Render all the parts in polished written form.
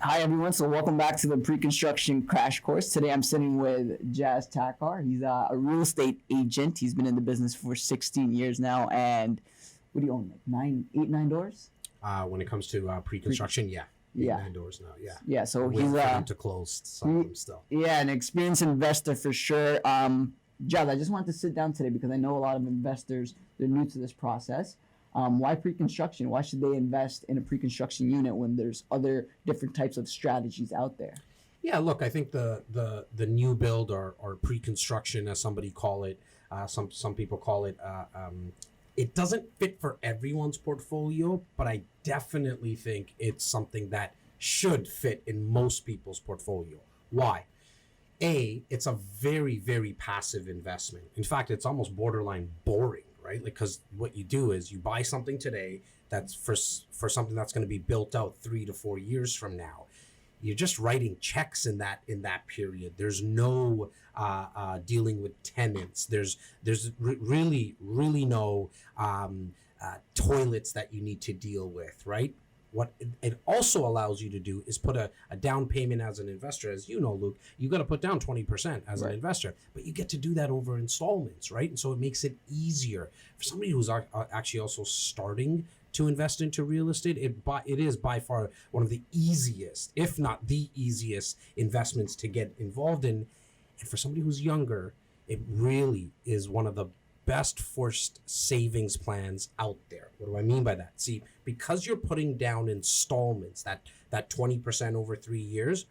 Hi everyone, so welcome back to the pre-construction crash course. Today I'm sitting with Jas Takhar. He's a real estate agent. He's been in the business for 16 years now. And what do you own, like nine doors? When it comes to pre-construction, yeah. Yeah. 9 doors now, yeah. Yeah, so Waiting he's for them to close some of them still. yeah, an experienced investor for sure. Jas, I just wanted to sit down today because I know a lot of investors, they're new to this process. Why pre-construction? Why should they invest in a pre-construction unit when there's other different types of strategies out there? Yeah, look, I think the new build or pre-construction, as somebody call it, some people call it, it doesn't fit for everyone's portfolio, but I definitely think it's something that should fit in most people's portfolio. Why? It's a very, very passive investment. In fact, it's almost borderline boring, right? Like, because what you do is you buy something today that's for something that's going to be built out 3 to 4 years from now. You're just writing checks in that period. There's no dealing with tenants. There's really no toilets that you need to deal with, right? What it also allows you to do is put a down payment as an investor. As you know, Luke, you got to put down 20% as an investor, but you get to do that over installments, right? And so it makes it easier for somebody who's actually also starting to invest into real estate. It is by far one of the easiest, if not the easiest, investments to get involved in. And for somebody who's younger, it really is one of the best forced savings plans out there. What do I mean by that? See, because you're putting down installments, that 20% over 3 years,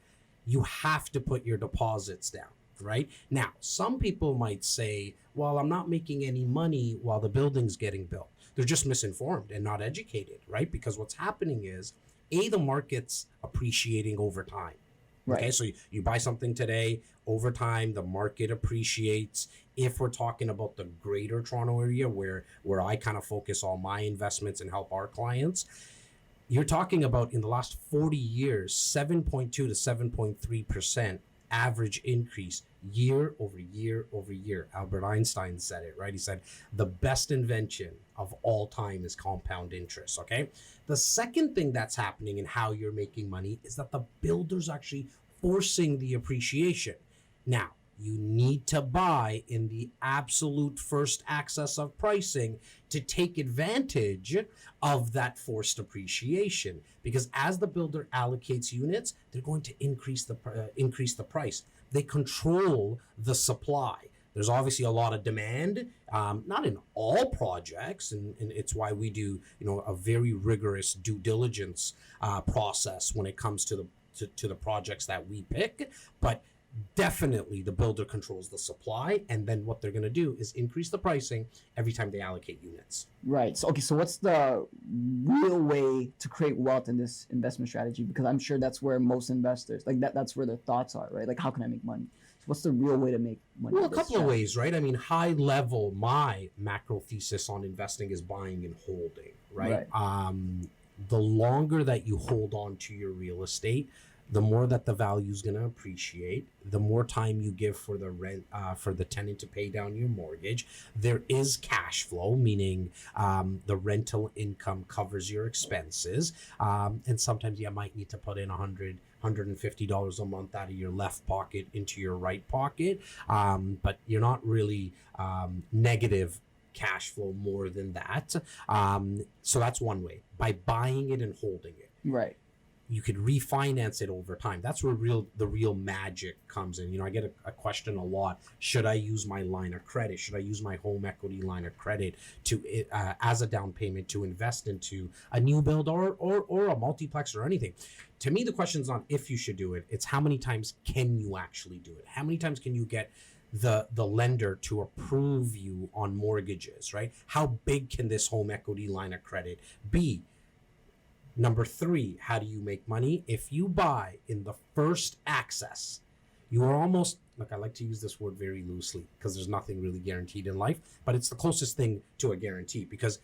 you have to put your deposits down, right? Now, some people might say, well, I'm not making any money while the building's getting built. They're just misinformed and not educated, right? Because what's happening is, the market's appreciating over time. Right. Okay, so you buy something today, over time, the market appreciates. If we're talking about the greater Toronto area where I kind of focus all my investments and help our clients, you're talking about in the last 40 years, 7.2 to 7.3% average increase year over year over year. Albert Einstein said it, right? He said, the best invention of all time is compound interest, okay? The second thing that's happening in how you're making money is that the builder's actually forcing the appreciation. Now, you need to buy in the absolute first access of pricing to take advantage of that forced appreciation, because as the builder allocates units, they're going to increase the price. They control the supply. There's obviously a lot of demand, not in all projects, and it's why we do a very rigorous due diligence process when it comes to the projects that we pick, but definitely the builder controls the supply, and then what they're going to do is increase the pricing every time they allocate units. Right. So, okay, so what's the real way to create wealth in this investment strategy? Because I'm sure that's where most investors, like that's where their thoughts are, right? Like, how can I make money? So what's the real way to make money? Well, a couple of ways, right? I mean, high level, my macro thesis on investing is buying and holding, right? The longer that you hold on to your real estate, the more that the value is going to appreciate, the more time you give for the rent, for the tenant to pay down your mortgage. There is cash flow, meaning the rental income covers your expenses. And sometimes you might need to put in $150 a month out of your left pocket into your right pocket. But you're not really negative cash flow more than that. So that's one way, by buying it and holding it. Right. You could refinance it over time. That's where the real magic comes in. I get a question a lot. Should I use my line of credit? Should I use my home equity line of credit to as a down payment to invest into a new build or a multiplex or anything? To me, the question's not if you should do it. It's how many times can you actually do it? How many times can you get the lender to approve you on mortgages, right? How big can this home equity line of credit be? Number 3, how do you make money? If you buy in the first access, you are almost, look, I like to use this word very loosely because there's nothing really guaranteed in life, but it's the closest thing to a guarantee, because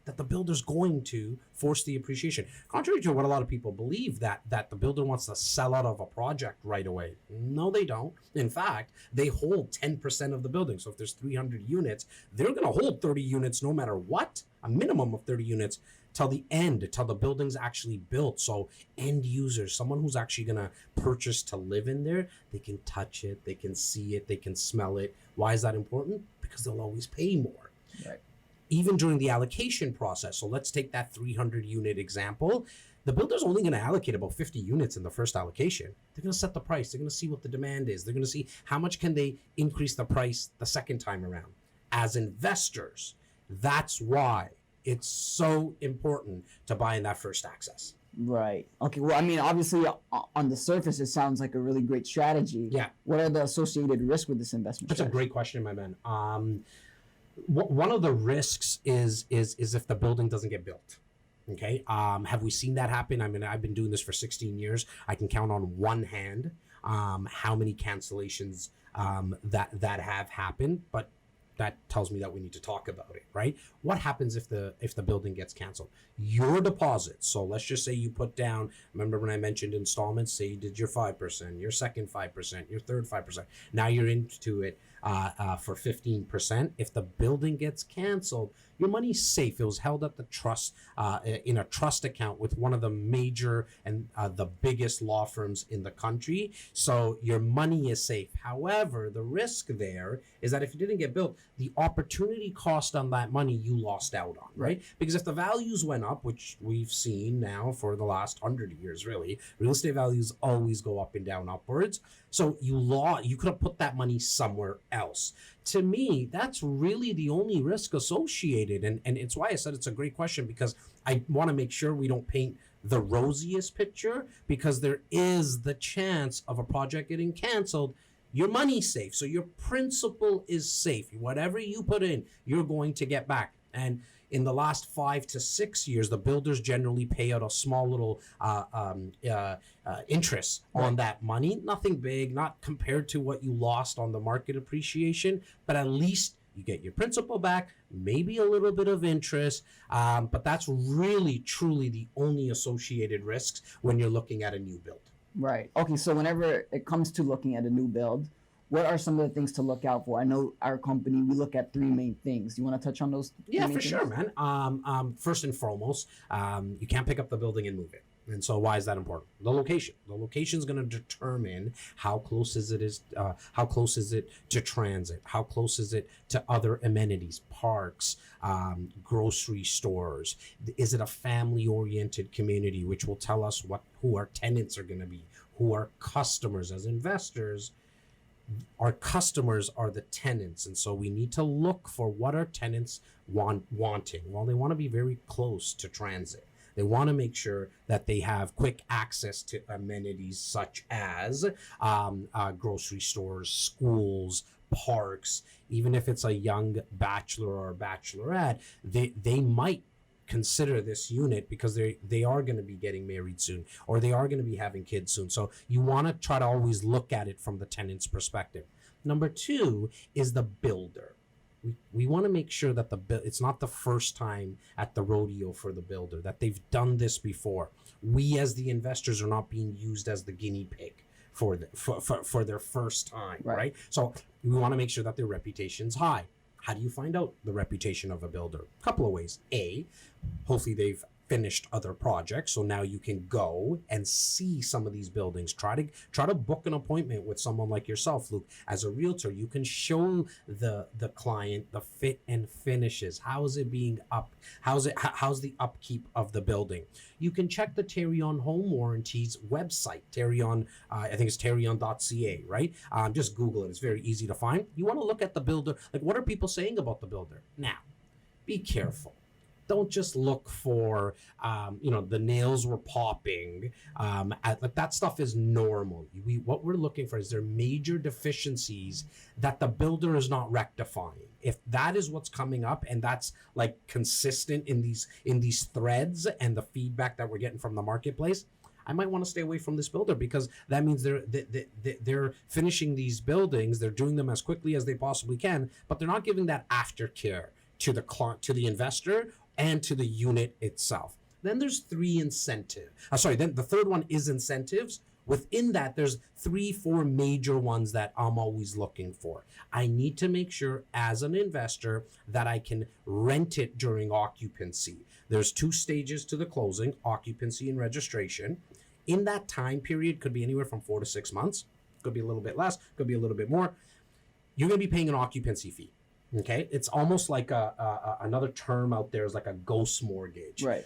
that the builder's going to force the appreciation. Contrary to what a lot of people believe, that the builder wants to sell out of a project right away. No, they don't. In fact, they hold 10% of the building. So if there's 300 units, they're going to hold 30 units no matter what, a minimum of 30 units. till the end, till the building's actually built. So end users, someone who's actually going to purchase to live in there, they can touch it, they can see it, they can smell it. Why is that important? Because they'll always pay more. Right. Even during the allocation process. So let's take that 300 unit example. The builder's only going to allocate about 50 units in the first allocation. They're going to set the price. They're going to see what the demand is. They're going to see how much can they increase the price the second time around. As investors, that's why it's so important to buy in that first access. Right. Okay. Well, I mean, obviously, on the surface, it sounds like a really great strategy. Yeah. What are the associated risks with this investment That's strategy? a great question, my man. One of the risks is if the building doesn't get built. Okay. Have we seen that happen? I mean, I've been doing this for 16 years. I can count on one hand how many cancellations that have happened, but that tells me that we need to talk about it, right? What happens if the building gets canceled? Your deposit. So let's just say you put down, remember when I mentioned installments, say you did your 5%, your second 5%, your third 5%. Now you're into it for 15%. If the building gets canceled, your money's safe. It was held at the trust in a trust account with one of the major and the biggest law firms in the country. So your money is safe. However, the risk there is that if it didn't get built, the opportunity cost on that money you lost out on, right? Because if the values went up, which we've seen now for the last 100 years, really, real estate values always go up and down upwards. So you could have put that money somewhere else. To me, that's really the only risk associated. And it's why I said it's a great question, because I want to make sure we don't paint the rosiest picture, because there is the chance of a project getting canceled. Your money's safe. So your principal is safe. Whatever you put in, you're going to get back. And in the last 5 to 6 years, the builders generally pay out a small little interest on that money. Nothing big, not compared to what you lost on the market appreciation, but at least you get your principal back, maybe a little bit of interest, but that's really, truly the only associated risks when you're looking at a new build. Right. Okay. So whenever it comes to looking at a new build, what are some of the things to look out for? I know our company, we look at 3 main things. You want to touch on those? Yeah, for sure, man. First and foremost, you can't pick up the building and move it. And so why is that important? The location. The location is going to determine how close is it to transit? How close is it to other amenities, parks, grocery stores? Is it a family-oriented community, which will tell us who our tenants are going to be, who our customers as investors. Our customers are the tenants, and so we need to look for what our tenants wanting. Well, they want to be very close to transit. They want to make sure that they have quick access to amenities such as grocery stores, schools, parks. Even if it's a young bachelor or bachelorette, they might consider this unit because they are going to be getting married soon, or they are going to be having kids soon. So you want to try to always look at it from the tenant's perspective. Number 2 is the builder. We want to make sure that it's not the first time at the rodeo for the builder, that they've done this before. We as the investors are not being used as the guinea pig for their first time, right? So we want to make sure that their reputation's high. How do you find out the reputation of a builder? A couple of ways. A, hopefully they've finished other projects, so now you can go and see some of these buildings. Try to book an appointment with someone like yourself, Luke. As a realtor, you can show the client the fit and finishes. How is it being up? How's the upkeep of the building? You can check the Terrion Home Warranties website. Terrion, I think it's terrion.ca, right? Just Google it. It's very easy to find. You want to look at the builder. Like, what are people saying about the builder? Now, be careful. Don't just look for, the nails were popping. That stuff is normal. What we're looking for is there major deficiencies that the builder is not rectifying. If that is what's coming up, and that's like consistent in these threads and the feedback that we're getting from the marketplace, I might want to stay away from this builder, because that means they're finishing these buildings. They're doing them as quickly as they possibly can, but they're not giving that aftercare to the investor and to the unit itself. Then there's 3 incentives. Then the third one is incentives. Within that, there's 3-4 major ones that I'm always looking for. I need to make sure as an investor that I can rent it during occupancy. There's 2 stages to the closing, occupancy and registration. In that time period, could be anywhere from 4 to 6 months, could be a little bit less, could be a little bit more. You're going to be paying an occupancy fee. Okay, it's almost like another term out there is like a ghost mortgage. Right.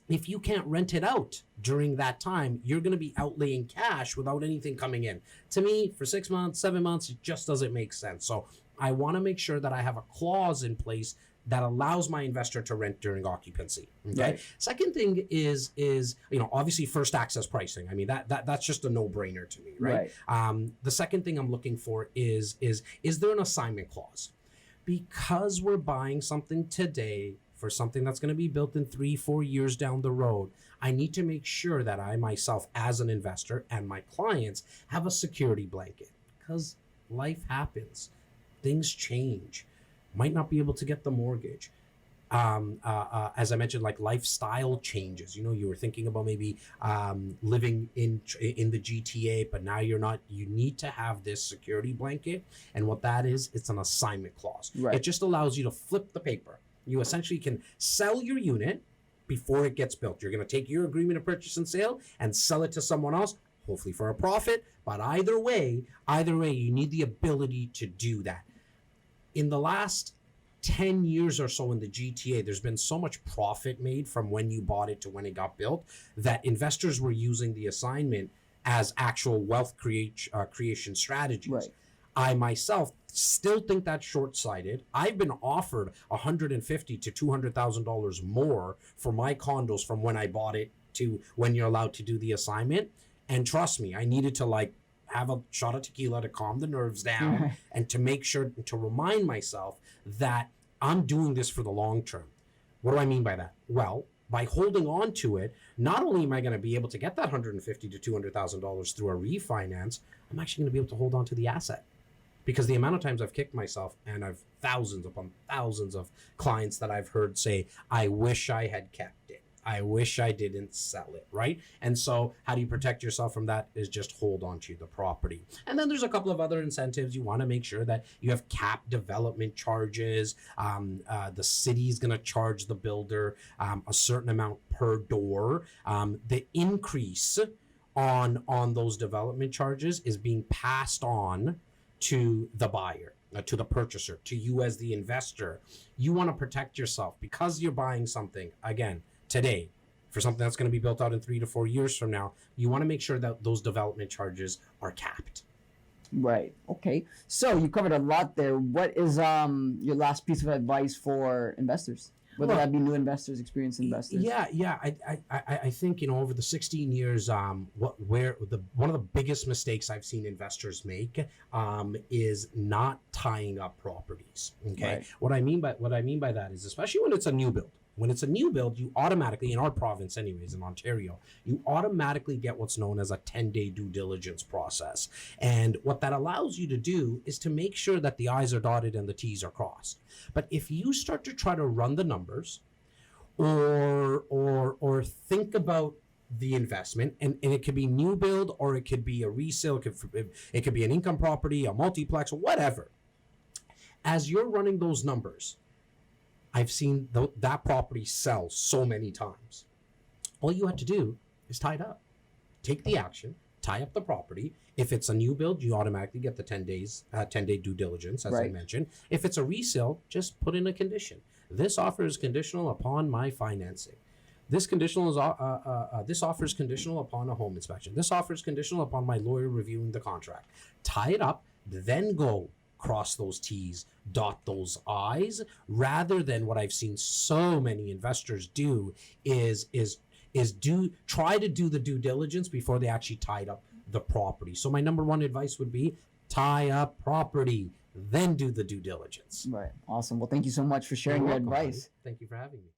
If you can't rent it out during that time, you're going to be outlaying cash without anything coming in. To me, for 6 months, 7 months, it just doesn't make sense. So I want to make sure that I have a clause in place that allows my investor to rent during occupancy. Okay. Right. Second thing is obviously first access pricing. I mean that's just a no-brainer to me, right? The second thing I'm looking for is there an assignment clause? Because we're buying something today for something that's going to be built in 3-4 years down the road, I need to make sure that I myself as an investor and my clients have a security blanket, because life happens, things change. Might not be able to get the mortgage. As I mentioned, like lifestyle changes. You were thinking about maybe living in the GTA, but now you're not. You need to have this security blanket, and what that is, it's an assignment clause. Right. It just allows you to flip the paper. You essentially can sell your unit before it gets built. You're going to take your agreement of purchase and sale and sell it to someone else, hopefully for a profit. But either way, you need the ability to do that. In the last 10 years or so in the GTA, there's been so much profit made from when you bought it to when it got built that investors were using the assignment as actual wealth creation strategies. Right. I myself still think that's short-sighted. I've been offered $150,000 to $200,000 more for my condos from when I bought it to when you're allowed to do the assignment. And trust me, I needed to have a shot of tequila to calm the nerves down and to make sure to remind myself that I'm doing this for the long term. What do I mean by that? Well, by holding on to it, not only am I going to be able to get that $150,000 to $200,000 through a refinance, I'm actually going to be able to hold on to the asset. Because the amount of times I've kicked myself, and I've thousands upon thousands of clients that I've heard say, I wish I had kept it. I wish I didn't sell it, right? And so how do you protect yourself from that is just hold on to the property. And then there's a couple of other incentives. You want to make sure that you have capped development charges. The city's going to charge the builder a certain amount per door. The increase on those development charges is being passed on to the buyer, to the purchaser, to you as the investor. You want to protect yourself because you're buying something, again, today, for something that's going to be built out in 3 to 4 years from now. You want to make sure that those development charges are capped. Right. Okay. So you covered a lot there. What is your last piece of advice for investors? Whether that be new investors, experienced investors. Yeah. I think over the 16 years, one of the biggest mistakes I've seen investors make is not tying up properties. Okay. Right. What I mean by that is, especially when it's a new build. When it's a new build, you automatically, in our province anyways, in Ontario, you automatically get what's known as a 10-day due diligence process. And what that allows you to do is to make sure that the I's are dotted and the T's are crossed. But if you start to try to run the numbers or think about the investment, and it could be new build or it could be a resale, it could be an income property, a multiplex, whatever. As you're running those numbers, I've seen that property sell so many times. All you have to do is tie it up. Take the action, tie up the property. If it's a new build, you automatically get the 10-day due diligence, as I mentioned. If it's a resale, just put in a condition. This offer is conditional upon my financing. This offer is conditional upon a home inspection. This offer is conditional upon my lawyer reviewing the contract. Tie it up, then go cross those T's, dot those I's, rather than what I've seen so many investors do is try to do the due diligence before they actually tied up the property. So my number one advice would be tie up property, then do the due diligence. Right. Awesome. Well, thank you so much for sharing your advice. Thank you for having me.